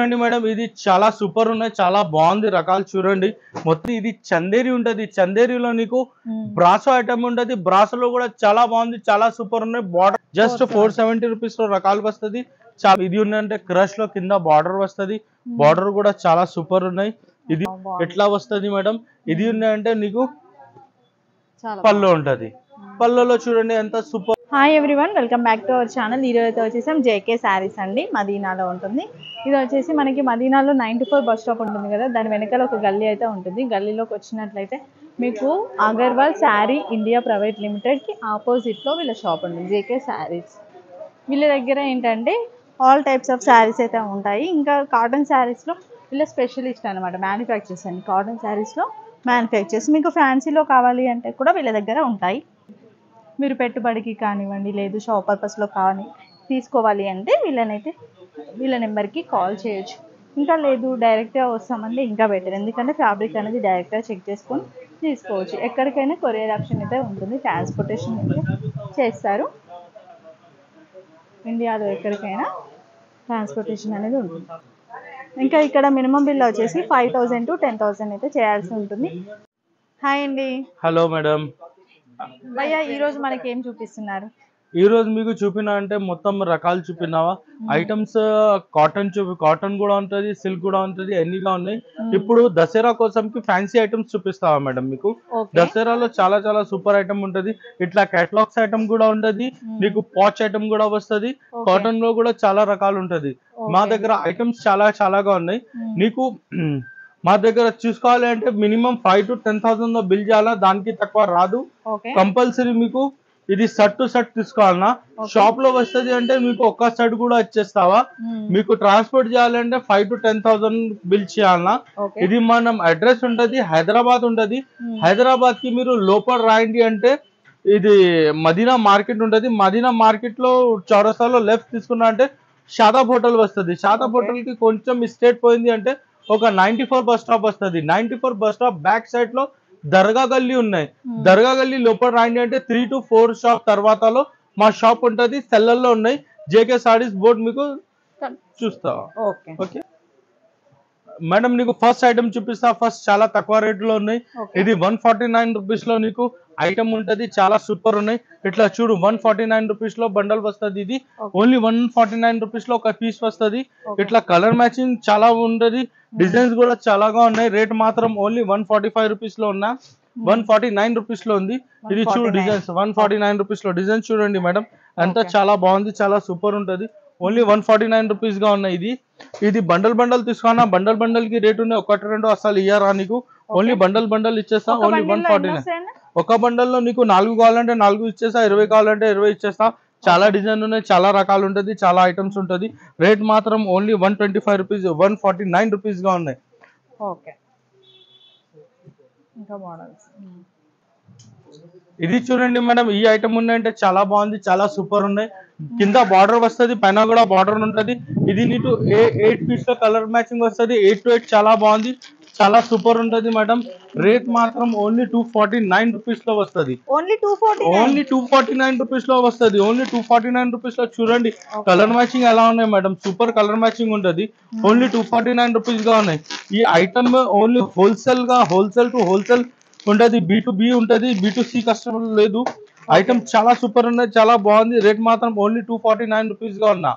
చూడండి మేడం, ఇది చాలా సూపర్ ఉన్నాయి, చాలా బాగుంది రకాలు చూడండి. మొత్తం ఇది చందేరి ఉంటది, చందేరిలో నీకు బ్రాసో ఐటమ్ ఉంటది, బ్రాసోలో కూడా చాలా బాగుంది, చాలా సూపర్ ఉన్నాయి. బార్డర్ జస్ట్ 470 రూపీస్ లో రకాలు వస్తుంది. చాలా ఇది ఉందంటే క్రష్ లో కింద బార్డర్ వస్తుంది, బార్డర్ కూడా చాలా సూపర్ ఉన్నాయి. ఇది ఎట్లా వస్తుంది మేడం, ఇది ఉన్నాయంటే నీకు పళ్ళు ఉంటది, పళ్ళలో చూడండి ఎంత super. Hi everyone, welcome back to our channel. ఈరోజు అయితే వచ్చేసాం జేకే శారీస్ అండి, మదీనాలో ఉంటుంది. ఇది వచ్చేసి మనకి మదీనాలో 94 బస్ స్టాప్ ఉంటుంది కదా, దాని వెనకాల ఒక గల్లీ అయితే ఉంటుంది. గల్లీలోకి వచ్చినట్లయితే మీకు అగర్వాల్ శారీ ఇండియా ప్రైవేట్ లిమిటెడ్కి ఆపోజిట్లో వీళ్ళ షాప్ ఉంటుంది, జేకే శారీస్. వీళ్ళ దగ్గర ఏంటంటే ఆల్ టైప్స్ ఆఫ్ శారీస్ అయితే ఉంటాయి. ఇంకా కాటన్ శారీస్లో వీళ్ళ స్పెషలిస్ట్ అనమాట, మ్యానుఫ్యాక్చర్స్ అండి. కాటన్ శారీస్లో మ్యానుఫ్యాక్చర్స్, మీకు ఫ్యాన్సీలో కావాలి అంటే కూడా వీళ్ళ దగ్గర ఉంటాయి. మీరు పెట్టుబడికి కానివ్వండి, లేదు షాప్ పర్పస్లో కానీ తీసుకోవాలి అంటే వీళ్ళ నెంబర్కి కాల్ చేయొచ్చు. ఇంకా లేదు డైరెక్ట్గా వస్తామంటే ఇంకా బెటర్, ఎందుకంటే ఫ్యాబ్రిక్ అనేది డైరెక్ట్గా చెక్ చేసుకొని తీసుకోవచ్చు. ఎక్కడికైనా కొరియర్ ఆప్షన్ అయితే ఉంటుంది, ట్రాన్స్పోర్టేషన్ అయితే చేస్తారు. ఇండియాలో ఎక్కడికైనా ట్రాన్స్పోర్టేషన్ అనేది ఉంటుంది. ఇంకా ఇక్కడ మినిమం బిల్ వచ్చేసి 5000 to 10,000 అయితే చేయాల్సి ఉంటుంది. హాయ్ అండి. Hello madam. భయ్యా ఈరోజు మనకి ఏం చూపిస్తున్నారు? ఈ రోజు మీకు చూపినా అంటే మొత్తం రకాలు చూపినావా ఐటమ్స్. కాటన్ కూడా ఉంటది, సిల్క్ కూడా ఉంటది, ఎన్నిగా ఉన్నాయి. ఇప్పుడు దసరా కోసంకి ఫ్యాన్సీ ఐటమ్స్ చూపిస్తావా మేడం? మీకు దసరాలో చాలా చాలా సూపర్ ఐటమ్ ఉంటది. ఇట్లా కేటలాగ్స్ ఐటమ్ కూడా ఉంటది, మీకు పాచ్ ఐటమ్ కూడా వస్తది. కాటన్ లో కూడా చాలా రకాలు ఉంటది. మా దగ్గర ఐటమ్స్ చాలా చాలాగా ఉన్నాయి. నీకు మా దగ్గర చూసుకోవాలి అంటే మినిమం 5 to 10,000 లో బిల్ చేయాలా, దానికి తక్కువ రాదు. కంపల్సరీ మీకు ఇది షర్ట్ టు షర్ట్ తీసుకోవాలన్నా షాప్ లో వస్తుంది అంటే మీకు ఒక్క షర్ట్ కూడా వచ్చేస్తావా. మీకు ట్రాన్స్పోర్ట్ చేయాలంటే 5 to 10,000 బిల్ చేయాలన్నా. ఇది మనం అడ్రస్ ఉంటది హైదరాబాద్ ఉంటది. హైదరాబాద్ కి మీరు లోపల రాయండి అంటే ఇది మదీనా మార్కెట్ ఉంటది. మదీనా మార్కెట్ లో చౌరస్తాలో లెఫ్ట్ తీసుకున్నా అంటే షాదాబ్ హోటల్ వస్తుంది. షాదాబ్ హోటల్ కి కొంచెం స్ట్రేట్ పోయింది అంటే ఒక 94 బస్ స్టాప్ వస్తుంది. 94 బస్ స్టాప్ బ్యాక్ సైడ్ లో దర్గా గల్లీ ఉన్నాయి. దర్గా గల్లీ లోపల రాయండి అంటే 3 to 4 షాప్ తర్వాతలో మా షాప్ ఉంటది. సెల్లర్లో ఉన్నాయి, జేకే సారీస్ బోర్డ్ మీకు చూస్తావా? ఓకే మేడం, నీకు ఫస్ట్ ఐటమ్ చూపిస్తా. ఫస్ట్ చాలా తక్కువ రేట్లో ఉన్నాయి. ఇది 149 రూపీస్ లో నీకు ఐటమ్ ఉంటది, చాలా సూపర్ ఉన్నాయి. ఇట్లా చూడు 149 రూపీస్ లో బండల్ వస్తుంది. ఇది ఓన్లీ 149 రూపీస్ లో ఒక పీస్ వస్తుంది. ఇట్లా కలర్ మ్యాచింగ్ చాలా ఉంటది, డిజైన్స్ కూడా చాలాగా ఉన్నాయి. రేట్ మాత్రం ఓన్లీ 145 రూపీస్ లో ఉన్నా 149 రూపీస్ లో ఉంది. ఇది చూడు డిజైన్స్ 149 రూపీస్ లో డిజైన్స్ చూడండి మేడం, అంతా చాలా బాగుంది, చాలా సూపర్ ఉంటది. ఓన్లీ 149 రూపీస్ గా ఉన్నాయి. ఇది బండల్ బండల్ తీసుకున్నా, బండల్ బండల్ కి రేట్ ఉన్నాయి. ఒకటి రెండు అసలు ఇయ్యారా నీకు, ఓన్లీ బండల్ బండల్ ఇచ్చేస్తా. ఓన్లీ 149. ఒక బండల్ లో నీకు 4 కావాలంటే 4 ఇచ్చేస్తా, 20 కావాలంటే 20 ఇచ్చేస్తా. చాలా డిజైన్ ఉన్నాయి, చాలా రకాలు ఉంటది, చాలా ఐటమ్స్ ఉంటది. రేట్ మాత్రం ఓన్లీ 125 రూపీస్ 149 రూపీస్ గా ఉన్నాయి. ఇది చూడండి మేడం, ఈ ఐటమ్ ఉన్నాయంటే చాలా బాగుంది, చాలా సూపర్ ఉన్నాయి. కింద బార్డర్ వస్తుంది, పైన కూడా బార్డర్ ఉంటది. ఇది నీకు 8 పీస్ లో కలర్ మ్యాచింగ్ వస్తుంది. 8 to 8 చాలా బాగుంది, చాలా సూపర్ ఉంటది మేడం. రేట్ మాత్రం ఓన్లీ 249 రూపీస్ లో వస్తుంది. ఓన్లీ 249 రూపీస్ లో వస్తుంది. ఓన్లీ 249 రూపీస్ లో చూడండి కలర్ మ్యాచింగ్ ఎలా ఉన్నాయి మేడం, సూపర్ కలర్ మ్యాచింగ్ ఉంటది. ఓన్లీ 249 రూపీస్ గా ఉన్నాయి. ఈ item only wholesale to wholesale ఉంటది, B2B ఉంటది, B2C కస్టమర్ లేదు. ఐటమ్ చాలా సూపర్ ఉన్నాయి, చాలా బాగుంది. రేట్ మాత్రం ఓన్లీ 249 రూపీస్ గా ఉన్నా.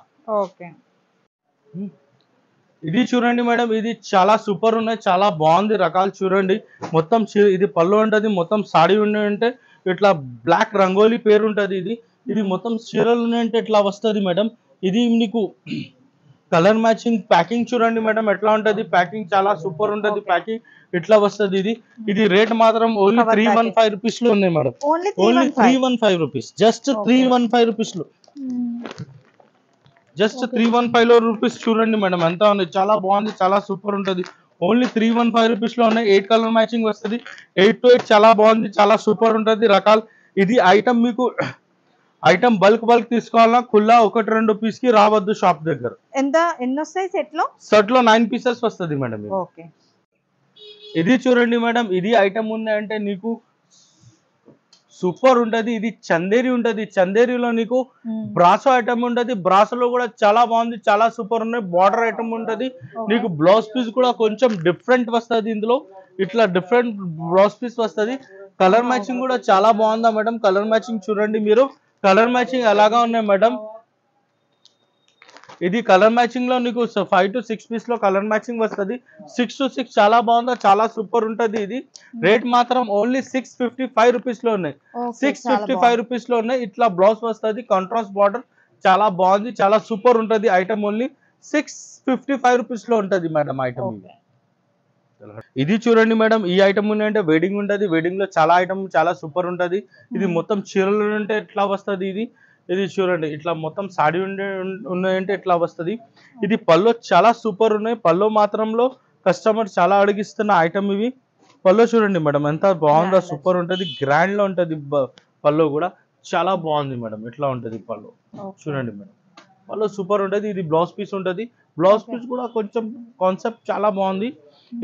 ఇది చూడండి మేడం, ఇది చాలా సూపర్ ఉన్నాయి, చాలా బాగుంది రకాలు చూడండి. మొత్తం ఇది పళ్ళు ఉంటది, మొత్తం సాడీ ఉన్నాయంటే ఇట్లా బ్లాక్ రంగోలీ పేరు ఉంటది. ఇది మొత్తం చీరలు ఉన్నాయంటే ఇట్లా వస్తుంది మేడం. ఇది నీకు కలర్ మ్యాచింగ్ ప్యాకింగ్ చూడండి మేడం ఎట్లా ఉంటది. ప్యాకింగ్ చాలా సూపర్ ఉంటది, ప్యాకింగ్ ఇట్లా వస్తుంది. ఇది రేట్ మాత్రం ఓన్లీ 315 రూపీస్ లో ఉన్నాయి madam. Only 315 rupees, just 315 rupees లో, జస్ట్ 315 రూపీస్ చూడండి మేడం ఎంత ఉంది, చాలా బాగుంది, చాలా సూపర్ ఉంటది. ఓన్లీ 315 రూపీస్ లో ఉన్నాయి. 8 కలర్ మ్యాచింగ్ వస్తుంది. 8 to 8 చాలా బాగుంది, చాలా సూపర్ ఉంటది రకాలు. ఇది ఐటమ్ మీకు ఐటమ్ బల్క్ తీసుకోవాలన్నా ఖుల్లా 1-2 పీస్ కి రావద్దు షాప్ దగ్గర. ఎన్ని వస్తాయి సెట్ లో 9 పీసెస్ వస్తుంది మేడం. ఇది చూడండి మేడం, ఇది ఐటమ్ ఉన్నాయంటే నీకు సూపర్ ఉంటది. ఇది చందేరి ఉంటది. చందేరిలో నీకు బ్రాసో ఐటమ్ ఉంటది. బ్రాసోలో కూడా చాలా బాగుంది, చాలా సూపర్ ఉన్నాయి. బార్డర్ ఐటమ్ ఉంటది. నీకు బ్లౌజ్ పీస్ కూడా కొంచెం డిఫరెంట్ వస్తుంది. ఇందులో ఇట్లా డిఫరెంట్ బ్లౌజ్ పీస్ వస్తుంది. కలర్ మ్యాచింగ్ కూడా చాలా బాగుందా మేడం? కలర్ మ్యాచింగ్ చూడండి మీరు. కలర్ మ్యాచింగ్ ఎలాగా ఉన్నాయి మేడం? ఇది కలర్ మ్యాచింగ్ లో నీకు 5 to 6 పీస్ లో కలర్ మ్యాచింగ్ వస్తుంది. 6 to 6 చాలా బాగుందా, చాలా సూపర్ ఉంటది. ఇది రేట్ మాత్రం ఓన్లీ 655 రూపీస్ లో ఉన్నాయి. 655 రూపీస్ లో ఉన్నాయి. ఇట్లా బ్లౌజ్ వస్తుంది, కాంట్రాస్ట్ బార్డర్, చాలా బాగుంది, చాలా సూపర్ ఉంటది. ఐటమ్ ఓన్లీ 655 రూపీస్ లో ఉంటది మేడం ఐటమ్. ఇది చూడండి మేడం, ఈ ఐటమ్ ఉన్నాయంటే వెడ్డింగ్ ఉంటది. వెడ్డింగ్ లో చాలా ఐటమ్ చాలా సూపర్ ఉంటది. ఇది మొత్తం చీరలు ఉంటే ఎట్లా వస్తుంది ఇది. ఇది చూడండి, ఇట్లా మొత్తం సాడీ ఉన్నాయంటే ఎట్లా వస్తుంది. ఇది పళ్ళు చాలా సూపర్ ఉన్నాయి. పళ్ళు మాత్రంలో కస్టమర్ చాలా అడిగిస్తున్న ఐటమ్ ఇవి. పళ్ళు చూడండి మేడం, ఎంత బాగుందో, సూపర్ ఉంటది. గ్రాండ్ లో ఉంటది. పళ్ళు కూడా చాలా బాగుంది మేడం. ఇట్లా ఉంటది పళ్ళు. చూడండి మేడం, పళ్ళు సూపర్ ఉంటది. ఇది బ్లౌజ్ పీస్ ఉంటది. బ్లౌజ్ పీస్ కూడా కొంచెం కాన్సెప్ట్ చాలా బాగుంది.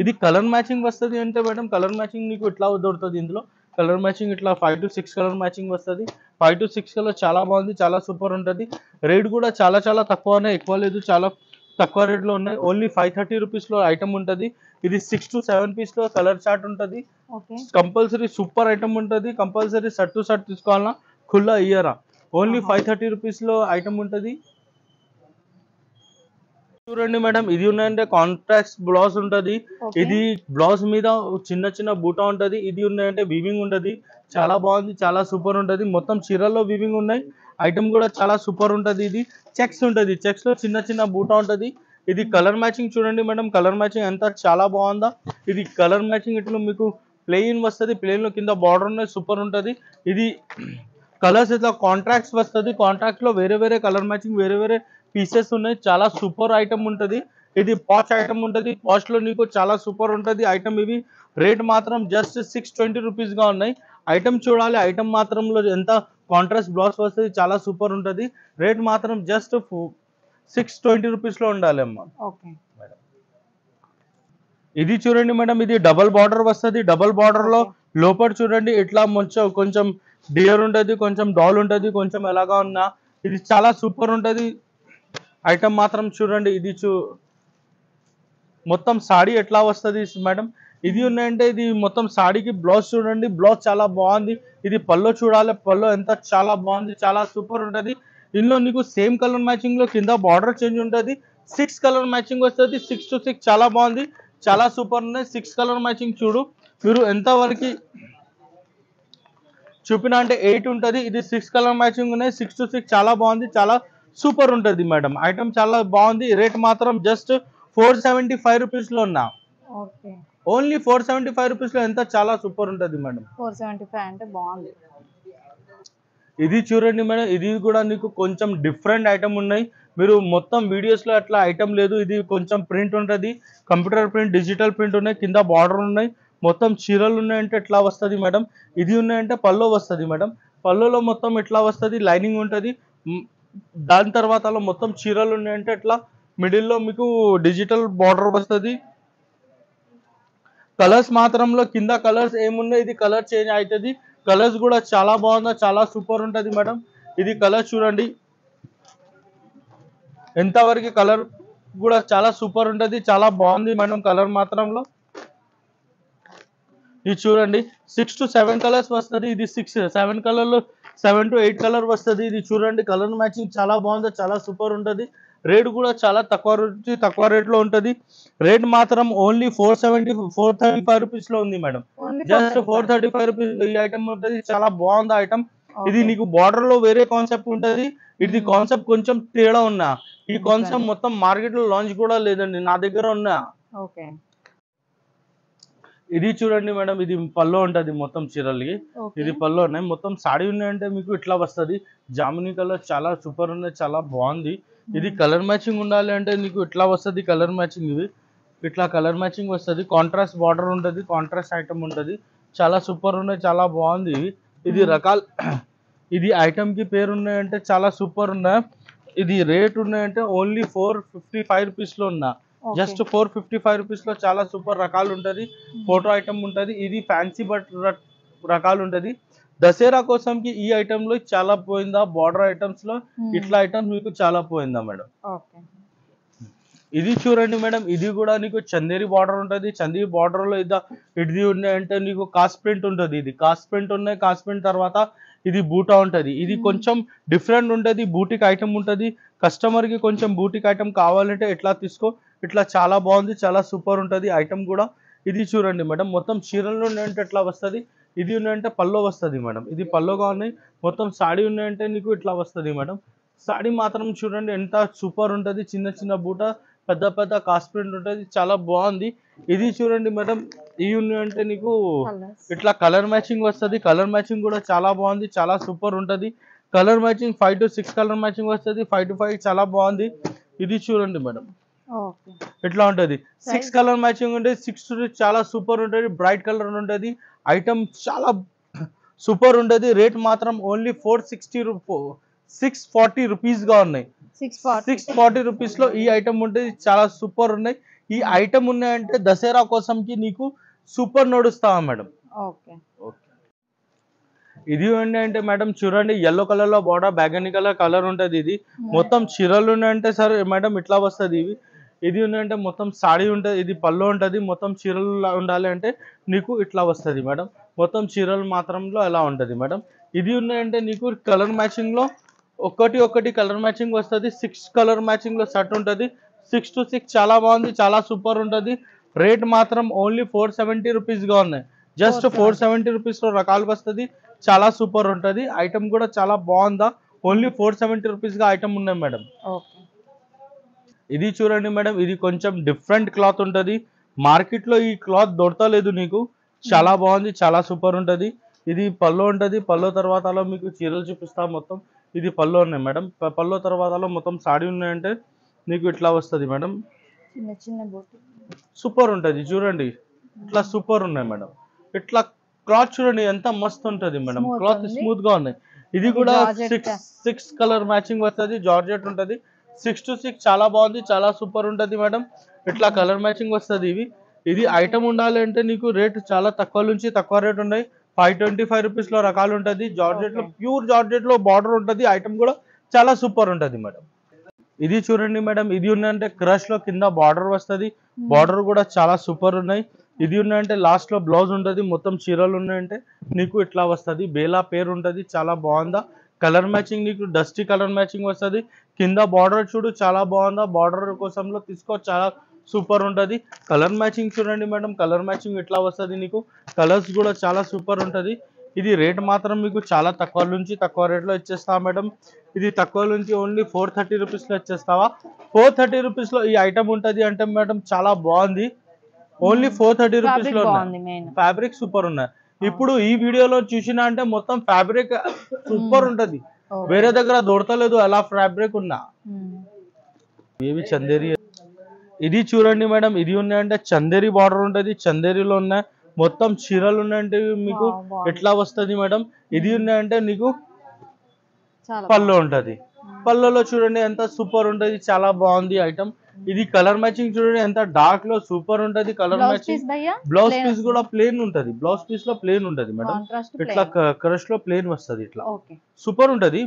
ఇది కలర్ మ్యాచింగ్ వస్తుంది అంటే మేడం, కలర్ మ్యాచింగ్ నీకు ఇట్లా దొరుకుతుంది. ఇందులో కలర్ మ్యాచింగ్ ఇట్లా 5 to 6 కలర్ మ్యాచింగ్ వస్తుంది. 5 to 6 కలర్ చాలా బాగుంది, చాలా సూపర్ ఉంటుంది. రేట్ కూడా చాలా చాలా తక్కువనే, ఎక్కువ లేదు, చాలా తక్కువ రేట్లో ఉన్నాయి. ఓన్లీ 530 రూపీస్ లో ఐటమ్ ఉంటుంది. ఇది 6 to 7 పీస్ లో కలర్ చార్ట్ ఉంటుంది. కంపల్సరీ సూపర్ ఐటమ్ ఉంటుంది. కంపల్సరీ షర్ట్ టు షర్ట్ తీసుకోవాలన్నా ఖుల్లా ఇయరా. ఓన్లీ 530 రూపీస్ లో ఐటమ్ ఉంటుంది. చూడండి మేడం, ఇది ఉన్నాయంటే కాంట్రాస్ట్ బ్లౌజ్ ఉంటది. ఇది బ్లౌజ్ మీద చిన్న చిన్న బూటా ఉంటది. ఇది ఉన్నాయంటే వీవింగ్ ఉంటది. చాలా బాగుంది, చాలా సూపర్ ఉంటది. మొత్తం చీరల్లో వీవింగ్ ఉన్నాయి. ఐటమ్ కూడా చాలా సూపర్ ఉంటది. ఇది చెక్స్ ఉంటది. చెక్స్ లో చిన్న చిన్న బూటా ఉంటది. ఇది కలర్ మ్యాచింగ్ చూడండి మేడం, కలర్ మ్యాచింగ్ ఎంత చాలా బాగుందా. ఇది కలర్ మ్యాచింగ్ ఇట్లా మీకు ప్లెయిన్ వస్తుంది. ప్లెయిన్ లో కింద బార్డర్ ఉన్నాయి, సూపర్ ఉంటది. ఇది కలర్స్ ఇట్లా కాంట్రాక్ట్స్ వస్తుంది. కాంట్రాక్ట్ లో వేరే వేరే కలర్ మ్యాచింగ్, వేరే వేరే పీసెస్ ఉన్నాయి. చాలా సూపర్ ఐటమ్ ఉంటది. ఇది పాచ్ ఐటమ్ ఉంటది. పాచ్ లో నీకు చాలా సూపర్ ఉంటది ఐటమ్. ఇవి రేట్ మాత్రం జస్ట్ 620 రూపీస్ గా ఉన్నాయి. ఐటమ్ చూడాలి, ఐటమ్ మాత్రంలో ఎంత కాంట్రాస్ట్ బ్లౌజ్ వస్తుంది, చాలా సూపర్ ఉంటది. రేట్ మాత్రం జస్ట్ 620 రూపీస్ లో ఉండాలి అమ్మా. ఇది చూడండి మేడం, ఇది డబల్ బార్డర్ వస్తుంది. డబల్ బార్డర్ లో లోపల చూడండి ఇట్లా కొంచెం డియర్ ఉంటది, కొంచెం డాల్ ఉంటది, కొంచెం ఎలాగా ఉన్నా. ఇది చాలా సూపర్ ఉంటది ఐటమ్ మాత్రం. చూడండి ఇది మొత్తం సాడీ ఎట్లా వస్తుంది మేడం. ఇది ఉన్నాయంటే ఇది మొత్తం సాడీకి బ్లౌజ్ చూడండి, బ్లౌజ్ చాలా బాగుంది. ఇది పళ్ళు చూడాలి, పళ్ళు ఎంత చాలా బాగుంది, చాలా సూపర్ ఉంటది. ఇందులో నీకు సేమ్ కలర్ మ్యాచింగ్ లో కింద బార్డర్ చేంజ్ ఉంటది. 6 కలర్ మ్యాచింగ్ వస్తుంది. 6 to 6 చాలా బాగుంది, చాలా సూపర్ ఉన్నాయి. 6 కలర్ మ్యాచింగ్ చూడు మీరు ఎంత వరకు చూపిన అంటే 8 ఉంటది. ఇది 6 కలర్ మ్యాచింగ్ ఉన్నాయి. 6 to 6 చాలా బాగుంది, చాలా సూపర్ ఉంటది మేడం. ఐటమ్ చాలా బాగుంది. రేట్ మాత్రం జస్ట్ 475 రూపీస్ లో ఉన్నా. ఓన్లీ 475 రూపీస్ లో ఎంత చాలా సూపర్ ఉంటది మేడం. 475 అంటే బాగుంది. ఇది చూడండి మేడం, ఇది కూడా నీకు కొంచెం డిఫరెంట్ ఐటమ్ ఉన్నాయి. మీరు మొత్తం వీడియోస్ లో అట్లా ఐటమ్ లేదు. ఇది కొంచెం ప్రింట్ ఉంటది, కంప్యూటర్ ప్రింట్, డిజిటల్ ప్రింట్ ఉన్నాయి. కింద బార్డర్ ఉన్నాయి. మొత్తం చీరలు ఉన్నాయంటే ఎట్లా వస్తుంది మేడం. ఇది ఉన్నాయంటే పళ్ళు వస్తుంది మేడం. పళ్ళులో మొత్తం ఎట్లా వస్తుంది, లైనింగ్ ఉంటది. దాని తర్వాత మొత్తం చీరలు ఉన్నాయంటే ఎట్లా మిడిల్లో మీకు డిజిటల్ బార్డర్ వస్తుంది. కలర్స్ మాత్రంలో కింద కలర్స్ ఏమున్నాయి, ఇది కలర్ చేంజ్ అవుతుంది. కలర్స్ కూడా చాలా బాగుందా, చాలా సూపర్ ఉంటది మేడం. ఇది కలర్ చూడండి ఎంతవరకు, కలర్ కూడా చాలా సూపర్ ఉంటది, చాలా బాగుంది మేడం. కలర్ మాత్రంలో ఇది చూడండి 6 to 7 కలర్స్ వస్తుంది. ఇది 7 కలర్లో 7 to 8 కలర్ వస్తుంది. ఇది చూడండి కలర్ మ్యాచింగ్ చాలా బాగుంది, చాలా సూపర్ ఉంటది. రేట్ కూడా చాలా తక్కువ రేట్లో ఉంటది. రేట్ మాత్రం ఓన్లీ 435 రూపీస్ లో ఉంది మేడం. జస్ట్ 435 రూపీస్ ఈ ఐటమ్ ఉంటది. చాలా బాగుంది ఐటమ్. ఇది నీకు బార్డర్ లో వేరే కాన్సెప్ట్ ఉంటది. ఇది కాన్సెప్ట్ కొంచెం తేడా ఉన్నా. ఈ కాన్సెప్ట్ మొత్తం మార్కెట్ లో లాంచ్ కూడా లేదండి, నా దగ్గర ఉన్నా. ఇది చూడండి మేడం, ఇది పళ్ళు ఉంటది మొత్తం చీరలకి. ఇది పళ్ళు ఉన్నాయి. మొత్తం సాడీ ఉన్నాయంటే మీకు ఇట్లా వస్తుంది. జామునీ కలర్ చాలా సూపర్ ఉన్నాయి, చాలా బాగుంది. ఇది కలర్ మ్యాచింగ్ ఉండాలి అంటే నీకు ఇట్లా వస్తుంది కలర్ మ్యాచింగ్. ఇవి ఇట్లా కలర్ మ్యాచింగ్ వస్తుంది. కాంట్రాస్ట్ బార్డర్ ఉంటుంది, కాంట్రాస్ట్ ఐటమ్ ఉంటుంది. చాలా సూపర్ ఉన్నాయి, చాలా బాగుంది. ఇది రకాల ఇది ఐటమ్ కి పేరు ఉన్నాయంటే చాలా సూపర్ ఉన్నాయి. ఇది రేట్ ఉన్నాయంటే ఓన్లీ 455 రూపీస్ లో ఉన్నా. జస్ట్ 455 రూపీస్ లో చాలా సూపర్ రకాలు ఉంటది. ఫోటో ఐటమ్ ఉంటది. ఇది ఫ్యాన్సీ బట్ రకాలు ఉంటది. దసరా కోసంకి ఈ ఐటమ్ లో చాలా పోయిందా, బార్డర్ ఐటమ్స్ లో ఇట్లా ఐటమ్స్ మీకు చాలా పోయిందా మేడం. ఓకే. ఇది చూడండి మేడం, ఇది కూడా నీకు చందేరి బార్డర్ ఉంటుంది. చందేరి బార్డర్ లో ఇది ఉన్నాయంటే నీకు కాస్ట్ ప్రింట్ ఉంటుంది. ఇది కాస్ట్ ప్రింట్ ఉన్నాయి. కాస్ట్ ప్రింట్ తర్వాత ఇది బూటా ఉంటుంది. ఇది కొంచెం డిఫరెంట్ ఉంటుంది. బూటిక్ ఐటమ్ ఉంటుంది. కస్టమర్ కి కొంచెం బూటిక్ ఐటమ్ కావాలంటే ఇట్లా తీసుకో, ఇట్లా చాలా బాగుంది, చాలా సూపర్ ఉంటుంది ఐటమ్ కూడా. ఇది చూడండి మేడం, మొత్తం చీరలు ఉన్నాయంటే ఇట్లా వస్తుంది. ఇది ఉన్నాయంటే పల్లో వస్తుంది మేడం. ఇది పల్లోగా ఉన్నాయి. మొత్తం సాడీ ఉన్నాయంటే నీకు ఇట్లా వస్తుంది మేడం. సాడీ మాత్రం చూడండి ఎంత సూపర్ ఉంటుంది. చిన్న చిన్న బూట, పెద్ద పెద్ద కాస్ట్ ప్రింట్ ఉంటుంది, చాలా బాగుంది. ఇది చూడండి మేడం, ఇవి ఉన్నాయంటే నీకు ఇట్లా కలర్ మ్యాచింగ్ వస్తుంది. కలర్ మ్యాచింగ్ కూడా చాలా బాగుంది, చాలా సూపర్ ఉంటుంది. Colour matching 5 to 6 colour matching వస్తుంది. 5 to 5 చాలా బాగుంది. ఇది చూడండి మేడం, ఇట్లా ఉంటుంది. 6 కలర్ మ్యాచింగ్ ఉంటుంది. 6 to 6 చాలా సూపర్ ఉంటుంది. బ్రైట్ కలర్ ఉంటుంది. ఐటమ్ చాలా సూపర్ ఉంటుంది. రేట్ మాత్రం ఓన్లీ 640 రూపీస్ గా ఉన్నాయి. 640 రూపీస్ లో ఈ ఐటమ్ ఉంటుంది. చాలా సూపర్ ఉన్నాయి. ఈ ఐటమ్ ఉన్నాయంటే దసరా కోసంకి నీకు సూపర్ నడుస్తావా మేడం. ఇది ఏంటంటే మేడం చూడండి, ఎల్లో కలర్ లో బార్డర్, బ్యాగనీ కలర్ ఉంటుంది. ఇది మొత్తం చీరలు ఉన్నాయంటే సరే మేడం ఇట్లా వస్తుంది. ఇది ఉన్నాయంటే మొత్తం సాడీ ఉంటుంది. ఇది పళ్ళు ఉంటుంది. మొత్తం చీరలు ఉండాలి అంటే నీకు ఇట్లా వస్తుంది మేడం. మొత్తం చీరలు మాత్రంలో ఎలా ఉంటుంది మేడం. ఇది ఉన్నాయంటే నీకు కలర్ మ్యాచింగ్ లో ఒకటి కలర్ మ్యాచింగ్ వస్తుంది. 6 కలర్ మ్యాచింగ్ లో సెట్ ఉంటుంది. 6 to 6 చాలా బాగుంది, చాలా సూపర్ ఉంటుంది. రేట్ మాత్రం ఓన్లీ 470 రూపీస్ గా ఉన్నాయి. జస్ట్ 470 రూపీస్ లో రకాలు వస్తుంది. చాలా సూపర్ ఉంటుంది. ఐటమ్ కూడా చాలా బాగుందా. ఓన్లీ 470 రూపీస్ గా ఐటమ్ ఉన్నాయి మేడం. ఇది చూడండి మేడం, ఇది కొంచెం డిఫరెంట్ క్లాత్ ఉంటుంది. మార్కెట్ లో ఈ క్లాత్ దొరకలేదు నీకు. చాలా బాగుంది, చాలా సూపర్ ఉంటుంది. ఇది పళ్ళు ఉంటుంది. పళ్ళు తర్వాతలో మీకు చీరలు చూపిస్తా మొత్తం. ఇది పళ్ళు ఉన్నాయి మేడం. పళ్ళు తర్వాతలో మొత్తం సాడీ ఉన్నాయంటే నీకు ఇట్లా వస్తుంది మేడం. సూపర్ ఉంటుంది చూడండి, ఇట్లా సూపర్ ఉన్నాయి మేడం. ఇట్లా క్లాత్ చూడండి ఎంత మస్తు ఉంటుంది మేడం. క్లాత్ స్మూత్ గా ఉన్నాయి. ఇది కూడా 6 కలర్ మ్యాచింగ్ వస్తుంది. జార్జెట్ ఉంటుంది. 6 to 6 చాలా బాగుంది, చాలా సూపర్ ఉంటుంది మేడం. ఇట్లా కలర్ మ్యాచింగ్ వస్తుంది. ఇది ఐటమ్ ఉండాలి అంటే నీకు రేట్ చాలా తక్కువ నుంచి తక్కువ రేట్ ఉన్నాయి. 525 రూపీస్ లో రకాలు ఉంటుంది. జార్జెట్ లో ప్యూర్ జార్జెట్ లో బార్డర్ ఉంటుంది. ఐటమ్ కూడా చాలా సూపర్ ఉంటుంది మేడం. ఇది చూడండి మేడం, ఇది ఉన్నాయంటే క్రష్ లో కింద బార్డర్ వస్తుంది. బార్డర్ కూడా చాలా సూపర్ ఉన్నాయి. ఇది ఉన్నాయంటే లాస్ట్ లో బ్లౌజ్ ఉంటుంది. మొత్తం చీరలు ఉన్నాయంటే నీకు ఇట్లా వస్తుంది. బేలా పేరు ఉంటుంది. చాలా బాగుందా. కలర్ మ్యాచింగ్ నీకు డస్టీ కలర్ మ్యాచింగ్ వస్తుంది. కింద బార్డర్ చూడు చాలా బాగుందా. బార్డర్ కోసంలో తీసుకో, చాలా సూపర్ ఉంటుంది. కలర్ మ్యాచింగ్ చూడండి మేడం, కలర్ మ్యాచింగ్ ఇట్లా వస్తుంది నీకు. కలర్స్ కూడా చాలా సూపర్ ఉంటుంది. ఇది రేట్ మాత్రం మీకు చాలా తక్కువ నుంచి తక్కువ రేట్లో ఇచ్చేస్తా మేడం. ఇది తక్కువ నుంచి ఓన్లీ 430 రూపీస్ లో ఇచ్చేస్తావా. 430 రూపీస్ లో ఈ ఐటమ్ ఉంటుంది అంటే మేడం చాలా బాగుంది. ఓన్లీ 430 రూపీస్ లో ఫ్యాబ్రిక్ సూపర్ ఉన్నాయి. ఇప్పుడు ఈ వీడియోలో చూసినా అంటే మొత్తం ఫ్యాబ్రిక్ సూపర్ ఉంటది. వేరే దగ్గర దొరకలేదు అలా ఫ్యాబ్రిక్ ఉన్నా. ఏవి చందేరి. ఇది చూడండి మేడం, ఇది ఉన్నాయంటే చందేరి బార్డర్ ఉంటుంది. చందేరిలో ఉన్నాయి. మొత్తం చీరలు ఉన్నాయంటే మీకు ఎట్లా వస్తుంది మేడం. ఇది ఉన్నాయంటే నీకు పళ్ళు ఉంటది. పళ్ళులో చూడండి ఎంత సూపర్ ఉంటది, చాలా బాగుంది ఐటమ్. ఇది కలర్ మ్యాచింగ్ చూడండి ఎంత డార్క్ లో సూపర్ ఉంటది. కలర్ మ్యాచింగ్ బ్లౌజ్ పీస్ కూడా ప్లేన్ ఉంటది. బ్లౌజ్ పీస్ లో ప్లేన్ ఉంటది మేడం. ఇట్లా క్రష్ లో ప్లేన్ వస్తుంది. ఇట్లా సూపర్ ఉంటది.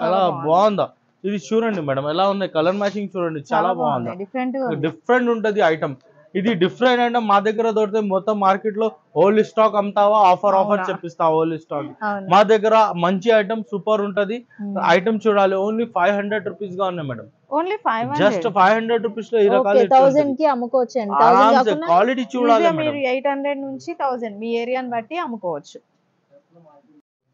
అలా బాగుందా. ఇది చూడండి మేడం ఎలా ఉన్నాయి. కలర్ మ్యాచింగ్ చూడండి చాలా బాగుంది. డిఫరెంట్ ఉంటది ఐటమ్. ఇది డిఫరెంట్ అంటే మా దగ్గర దొరికితే మొత్తం మార్కెట్ లో ఓల్డ్ స్టాక్ అమ్ముతావా, ఆఫర్ చెప్పిస్తావా ఓల్డ్ స్టాక్. మా దగ్గర మంచి ఐటమ్ సూపర్ ఉంటది. ఐటమ్ చూడాలి. ఓన్లీ 500 రూపీస్ గా ఉన్నాయి మేడం. జస్ట్ 500 రూపీస్ లో ఈ రకాలు క్వాలిటీ చూడాలి. 800 నుంచి 1000 మీ ఏరియాని బట్టి అమ్ముకోవచ్చు.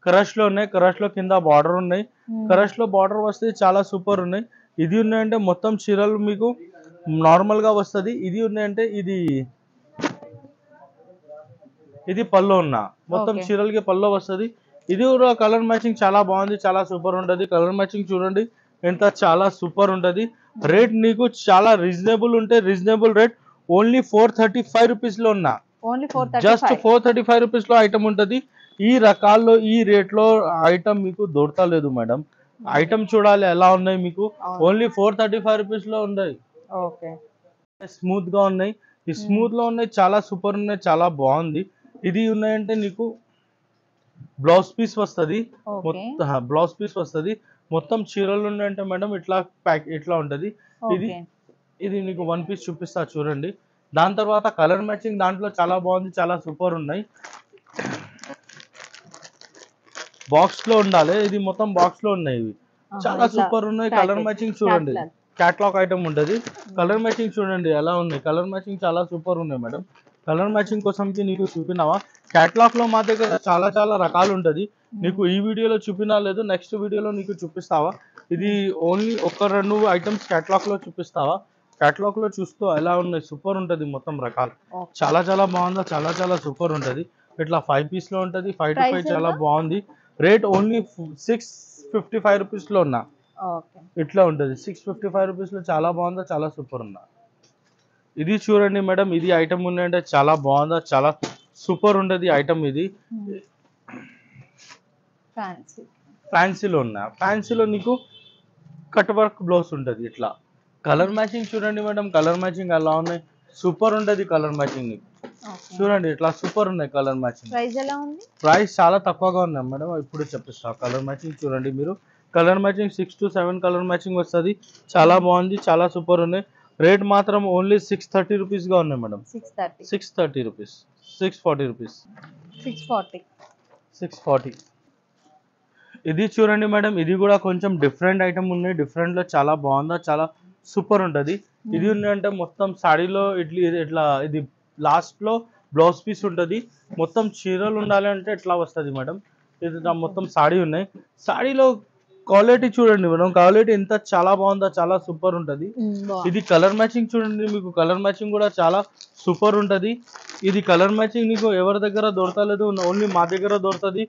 క్రష్ లో ఉన్నాయి. క్రష్ లో కింద బార్డర్ ఉన్నాయి. క్రష్ లో బార్డర్ వస్తే చాలా సూపర్ ఉన్నాయి. ఇది ఉన్నాయంటే మొత్తం చీరలు మీకు నార్మల్ గా వస్తుంది. ఇది ఉన్నాయంటే ఇది పళ్ళు ఉన్నా మొత్తం చీరలకి పళ్ళు వస్తుంది. ఇది కూడా కలర్ మ్యాచింగ్ చాలా బాగుంది, చాలా సూపర్ ఉంటది. కలర్ మ్యాచింగ్ చూడండి ఎంత చాలా సూపర్ ఉంటది. రేట్ నీకు చాలా రీజనబుల్ ఉంటే రీజనబుల్ రేట్ ఓన్లీ 435 రూపీస్ లో ఉన్నా. జస్ట్ 435 రూపీస్ లో ఐటమ్ ఉంటది. ఈ రకాల్లో ఈ రేట్ లో ఐటమ్ మీకు దొరకలేదు మేడం. ఐటమ్ చూడాలి ఎలా ఉన్నాయి మీకు. ఓన్లీ 435 రూపీస్ లో ఉన్నాయి. స్మూత్ గా ఉన్నాయి. ఈ స్మూత్ లో ఉన్నాయి, చాలా సూపర్ ఉన్నాయి, చాలా బాగుంది. ఇది ఉన్నాయంటే నీకు బ్లౌజ్ పీస్ వస్తుంది, ఓకే. బ్లౌజ్ పీస్ వస్తుంది. మొత్తం చీరలు ఉన్నాయంటే మేడం ఇట్లా ఇట్లా ఉంటది. ఇది ఓకే. ఇది నీకు వన్ పీస్ చూపిస్తా చూడండి. దాని తర్వాత కలర్ మ్యాచింగ్ దాంట్లో చాలా బాగుంది, చాలా సూపర్ ఉన్నాయి. బాక్స్ లో ఉండాలి, ఇది మొత్తం బాక్స్ లో ఉన్నాయి. ఇవి చాలా ఇట్లా సూపర్ ఉన్నాయి. కలర్ మ్యాచింగ్ చూడండి, క్యాట్లాగ్. క్యాట్లాగ్ ఐటమ్ ఉంటుంది. కలర్ మ్యాచింగ్ చూడండి ఎలా ఉన్నాయి. కలర్ మ్యాచింగ్ చాలా సూపర్ ఉన్నాయి మేడం. కలర్ మ్యాచింగ్ కోసంకి నీకు చూపినావా, క్యాట్లాగ్ లో మా దగ్గర చాలా చాలా రకాలు ఉంటుంది. నీకు ఈ వీడియోలో చూపినా లేదు, నెక్స్ట్ వీడియోలో నీకు చూపిస్తావా. ఇది ఓన్లీ ఒక రెండు ఐటమ్స్ క్యాట్లాగ్ లో చూపిస్తావా. క్యాట్లాగ్ లో చూస్తూ ఎలా ఉన్నాయి, సూపర్ ఉంటుంది మొత్తం రకాలు. ఓకే. చాలా చాలా బాగుందా, చాలా చాలా సూపర్ ఉంటుంది. ఇట్లా 5 పీస్ లో ఉంటుంది, 5 to 5 ప్రైస్ చాలా ఎంత? బాగుంది. రేట్ ఓన్లీ 655 రూపీస్ లో ఉన్నా. ఓకే. ఇట్లా ఉంటుంది 655 రూపీస్ లో, చాలా బాగుందా, చాలా సూపర్ ఉన్నా. ఇది చూడండి మేడం, ఇది ఐటమ్ ఉందంటే చాలా బాగుందా, చాలా సూపర్ ఉంటుంది ఐటమ్. ఇది ఫ్యాన్సీ. ఫ్యాన్సీలో ఉన్నా. ఫ్యాన్సీలో నీకు కట్ వర్క్ బ్లౌజ్ ఉంటుంది ఇట్లా. కలర్ మ్యాచింగ్ చూడండి మేడం, కలర్ మ్యాచింగ్ ఎలా ఉన్నాయి, సూపర్ ఉంటుంది కలర్ మ్యాచింగ్. నీకు ఓకే. చూడండి ఇట్లా సూపర్ ఉన్నాయి కలర్ మ్యాచింగ్. ప్రైస్ ఎలా ఉంది? ప్రైస్ చాలా తక్కువగా ఉన్నాయి మేడం, ఇప్పుడు చెప్పిస్తా. కలర్ మ్యాచింగ్ చూడండి మీరు, colour matching 6 to 7 colour matching వస్తుంది. చాలా బాగుంది, చాలా సూపర్ ఉన్నాయి. రేట్ మాత్రం ఓన్లీ 630 రూపీస్గా ఉన్నాయి మేడం. 630. 630 rupees, 640 rupees, 640. 640. ఇది చూడండి మేడం, ఇది కూడా కొంచెం డిఫరెంట్ ఐటమ్ ఉన్నాయి. డిఫరెంట్లో చాలా బాగుందా, చాలా సూపర్ ఉంటుంది. ఇది ఉందంటే మొత్తం సాడీలో ఇట్లా ఇది లాస్ట్లో బ్లౌజ్ పీస్ ఉంటుంది. మొత్తం చీరలు ఉండాలి అంటే ఇట్లా వస్తుంది మేడం. ఇది మొత్తం సాడీ ఉన్నాయి. సాడీలో క్వాలిటీ చూడండి మేడం, క్వాలిటీ ఎంత చాలా బాగుందా, చాలా సూపర్ ఉంటుంది. ఇది కలర్ మ్యాచింగ్ చూడండి, మీకు కలర్ మ్యాచింగ్ కూడా చాలా సూపర్ ఉంటుంది. ఇది కలర్ మ్యాచింగ్ నీకు ఎవరి దగ్గర దొరకలేదు, ఓన్లీ మా దగ్గర దొరుకుతుంది.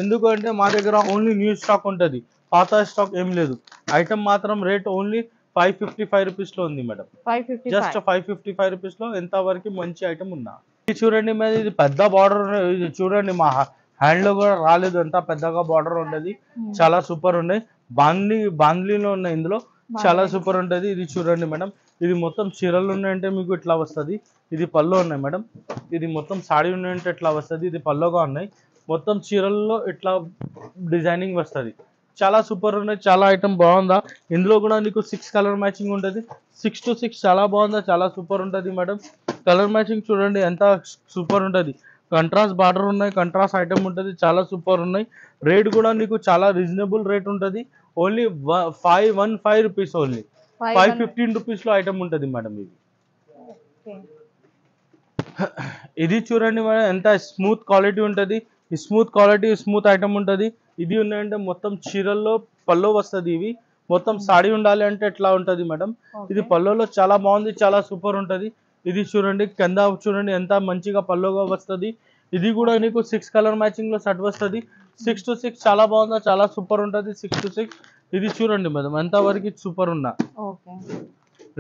ఎందుకంటే మా దగ్గర ఓన్లీ న్యూ స్టాక్ ఉంటుంది, పాత స్టాక్ ఏం లేదు. ఐటమ్ మాత్రం రేట్ ఓన్లీ 555 రూపీస్లో ఉంది మేడం. 555. జస్ట్ 555 రూపీస్లో ఎంతవరకు మంచి ఐటమ్ ఉన్నా. ఇది చూడండి మేడం, ఇది పెద్ద బార్డర్, ఇది చూడండి మా హ్యాండ్లో కూడా రాలేదు, ఎంత పెద్దగా బార్డర్ ఉండేది. చాలా సూపర్ ఉన్నాయి. బాండ్లీలో ఉన్నాయి ఇందులో, చాలా సూపర్ ఉంటుంది. ఇది చూడండి మేడం, ఇది మొత్తం చీరలు ఉన్నాయంటే మీకు ఇట్లా వస్తుంది. ఇది పళ్ళు ఉన్నాయి మేడం, ఇది మొత్తం సాడీ ఉన్నాయంటే ఇట్లా వస్తుంది. ఇది పళ్ళుగా ఉన్నాయి, మొత్తం చీరల్లో ఇట్లా డిజైనింగ్ వస్తుంది. చాలా సూపర్ ఉన్నాయి, చాలా ఐటమ్ బాగుందా. ఇందులో కూడా నీకు 6 కలర్ మ్యాచింగ్ ఉంటుంది. 6 to 6 చాలా బాగుందా, చాలా సూపర్ ఉంటుంది మేడం. కలర్ మ్యాచింగ్ చూడండి ఎంత సూపర్ ఉంటుంది. కంట్రాస్ట్ బార్డర్ ఉన్నాయి, కంట్రాస్ట్ ఐటమ్ ఉంటుంది, చాలా సూపర్ ఉన్నాయి. రేట్ కూడా నీకు చాలా రీజనబుల్ రేట్ ఉంటుంది. ఓన్లీ 515 రూపీస్, ఓన్లీ 515 రూపీస్లో ఐటమ్ ఉంటుంది మేడం. ఇది ఓకే. ఇది చూడండి మేడం, ఎంత స్మూత్ క్వాలిటీ ఉంటుంది. ఈ స్మూత్ క్వాలిటీ, స్మూత్ ఐటమ్ ఉంటుంది. ఇది ఉన్నాయంటే మొత్తం చీరల్లో పల్లో వస్తుంది. ఇవి మొత్తం సాడీ ఉండాలి అంటే ఎట్లా ఉంటుంది మేడం. ఇది పల్లోలో చాలా బాగుంది, చాలా సూపర్ ఉంటుంది. ఇది చూడండి కింద చూడండి ఎంత మంచిగా పల్లోగా వస్తుంది. ఇది కూడా నీకు 6 కలర్ మ్యాచింగ్ లో సెట్ వస్తుంది. 6 to 6 చాలా బాగుందా, చాలా సూపర్ ఉంటుంది. 6 to 6 ఇది చూడండి మేడం ఎంత వరకు సూపర్ ఉన్నా. ఓకే.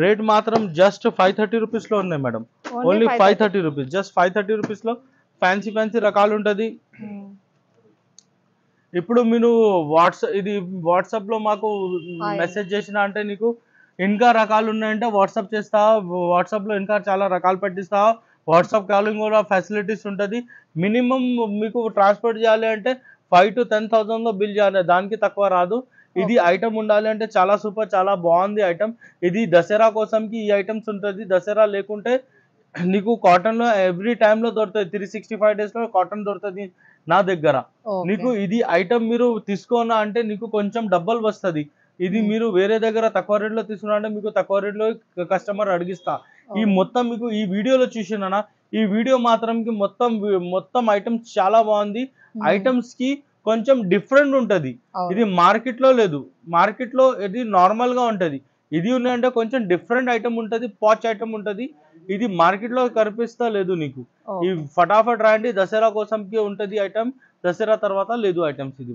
రేట్ మాత్రం జస్ట్ 530 రూపీస్లో ఉన్నాయి మేడం. ఓన్లీ 530 రూపీస్, జస్ట్ 530 రూపీస్లో ఫ్యాన్సీ ఫ్యాన్సీ రకాలు ఉంటుంది. ఇప్పుడు మీరు వాట్సాప్లో మాకు మెసేజ్ చేసిన అంటే నీకు ఇంకా రకాలు ఉన్నాయంటే వాట్సాప్ చేస్తా. వాట్సాప్లో ఇంకా చాలా రకాలు పెట్టిస్తా. వాట్సాప్ కాలింగ్ కూడా ఫెసిలిటీస్ ఉంటుంది. మినిమం మీకు ట్రాన్స్పోర్ట్ చేయాలి అంటే 5 to 10,000లో బిల్ చేయాలి, దానికి తక్కువ రాదు. ఇది ఐటమ్ ఉండాలి అంటే చాలా సూపర్, చాలా బాగుంది ఐటమ్. ఇది దసరా కోసంకి ఈ ఐటమ్స్ ఉంటుంది. దసరా లేకుంటే నీకు కాటన్లో ఎవ్రీ టైంలో దొరుకుతుంది. 365 డేస్లో కాటన్ దొరుకుతుంది నా దగ్గర. నీకు ఇది ఐటమ్ మీరు తీసుకోనా అంటే నీకు కొంచెం డబ్బులు వస్తుంది. ఇది మీరు వేరే దగ్గర తక్కువ రేట్లో తీసుకున్నా అంటే మీకు తక్కువ రేట్లో కస్టమర్ అడిగిస్తా. ఈ మొత్తం మీకు ఈ వీడియోలో చూసినా, ఈ వీడియో మాత్రంకి మొత్తం ఐటమ్స్ చాలా బాగుంది. ఐటమ్స్ కి కొంచెం డిఫరెంట్ ఉంటుంది. ఇది మార్కెట్ లో లేదు, మార్కెట్ లో ఇది నార్మల్ గా ఉంటది. ఇది ఉన్నాయంటే కొంచెం డిఫరెంట్ ఐటమ్ ఉంటుంది, పాచ్ ఐటమ్ ఉంటుంది. ఇది మార్కెట్ లో కనిపిస్తా లేదు నీకు. ఈ ఫటాఫట్ రాండి, దసరా కోసంకి ఉంటుంది ఐటమ్, దసరా తర్వాత లేదు ఐటమ్స్. ఇది